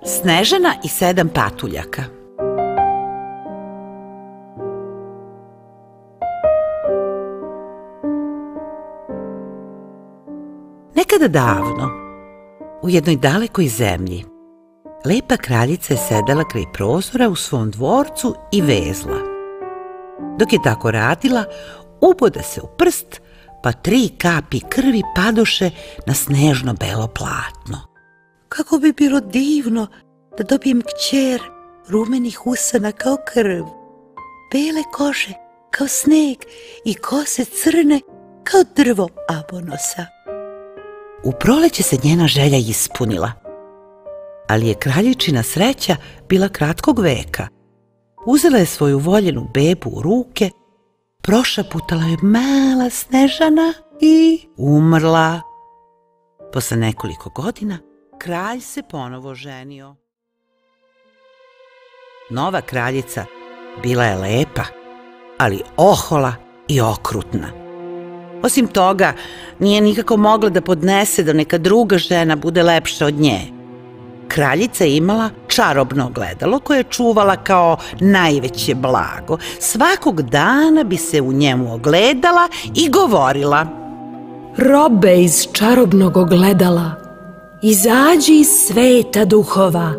Snežana i 7 patuljaka. Nekada davno, u jednoj dalekoj zemlji, lepa kraljica je sedela kraj prozora u svom dvorcu i vezla. Dok je tako radila, uboda se u prst, pa 3 kapi krvi padoše na snežno belo platno. Kako bi bilo divno da dobijem kćer rumenih usana kao krv, bele kože kao sneg i kose crne kao drvo abonosa. U proleće se njena želja ispunila, ali je kraljičina sreća bila kratkog veka. Uzela je svoju voljenu bebu u ruke, prošaputala je mala Snežana i umrla. Posle nekoliko godina kralj se ponovo ženio. Nova kraljica bila je lepa, ali ohola i okrutna. Osim toga, nije nikako mogla da podnese da neka druga žena bude lepša od nje. Kraljica je imala čarobno ogledalo koje je čuvala kao najveće blago. Svakog dana bi se u njemu ogledala i govorila: Robe iz čarobnog ogledala, izađi iz sveta duhova,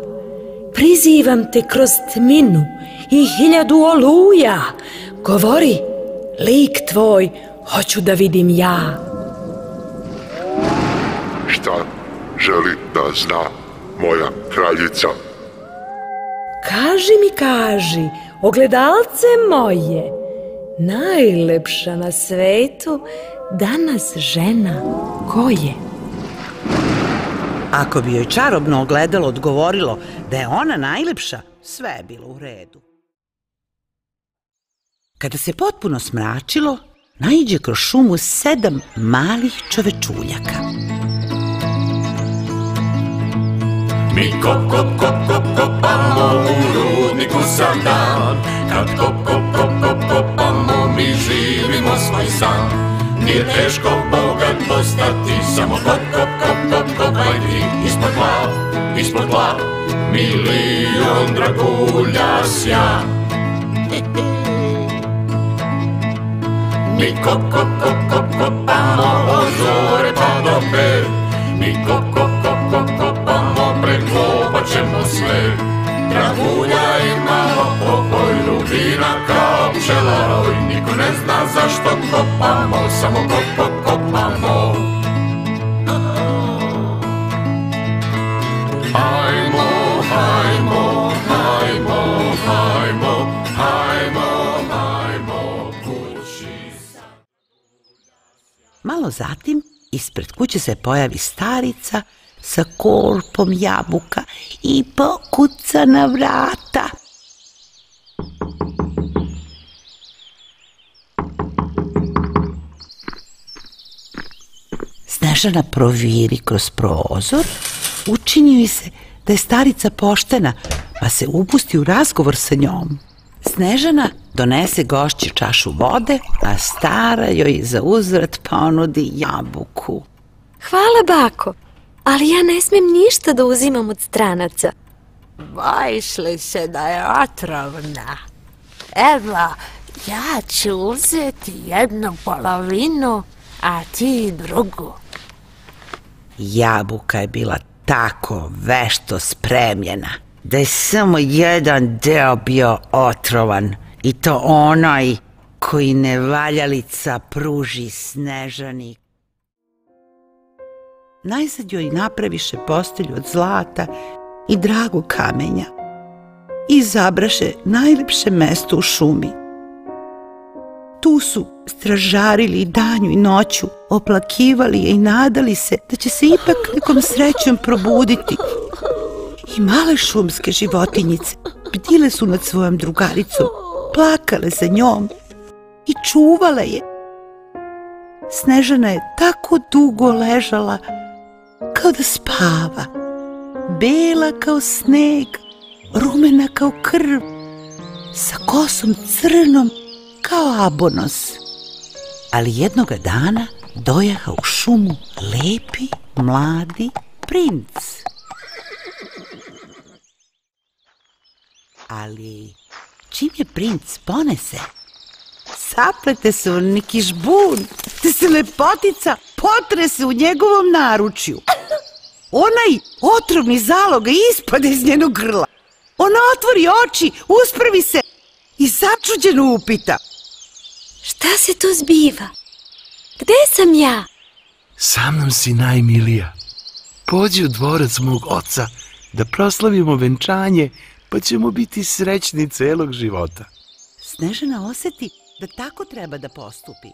prizivam te kroz tminu i 1000 oluja, govori, lik tvoj hoću da vidim ja. Šta želi da zna moja kraljica? Kaži, ogledalce moje, najlepša na svetu danas žena ko je? Ako bi joj čarobno ogledalo odgovorilo da je ona najlepša, sve je bilo u redu. Kada se potpuno smračilo, naiđe kroz šumu 7 malih čovečuljaka. Mi kop, kop, kop, kop, kopamo, u rudniku sam dan. Kad kop, kop, kop, kop, kopamo, mi živimo svoj san. Nije teško bogat postati, samo kop, kop, kop, kop, kopaj ti. Ispod tla, milion dragulja sja. Mi kop, kop, kop, kop, kopamo, od zore pa do pet. Mi kop, kop, kop, kop, kopamo, prekopat ćemo sve. Dragulja imamo pokoj, rubina kao pčelaroj. Niko ne zna zašto kopamo, samo kop, kop, kopamo. Hajmo, hajmo, hajmo, hajmo, hajmo, hajmo kući. Malo zatim, ispred kuće se pojavi starica sa korpom jabuka i pokuca na vrata. Snežana proviri kroz prozor, učini joj se da je starica poštena, pa se upusti u razgovor sa njom. Snežana donese gošći čašu vode, a stara joj za uzvrat ponudi jabuku. Hvala, bako, ali ja ne smijem ništa da uzimam od stranaca. Bojiš li se da je otrovna? Evo, ja ću uzeti 1/2, a ti drugu. Jabuka je bila tako vešto spremljena da je samo jedan deo bio otrovan, i to onaj koji nevaljalica pruži Snežani. Najzad joj napraviše postelju od zlata i dragog kamenja i izabraše najlepše mesto u šumi. Tu su stražarili danju i noću, oplakivali je i nadali se da će se ipak nekom srećom probuditi. I male šumske životinjice bdile su nad svojom drugaricom, plakale za njom i čuvale je. Snežana je tako dugo ležala kao da spava, bela kao sneg, rumena kao krv, sa kosom crnom kao abonos. Ali jednoga dana dojaha u šumu lepi, mladi princ. Ali čim je princ ponese, saplete se u neki žbun, te se lepotica potrese u njegovom naručju. Onaj otrovni zaloga ispade iz njenog grla. Ona otvori oči, uspravi se i začuđeno upita: Šta se tu zbiva? Gde sam ja? Sa mnom si najmilija. Pođi u dvorac mog oca da proslavimo venčanje, pa ćemo biti srećni celog života. Snežana oseti da tako treba da postupi.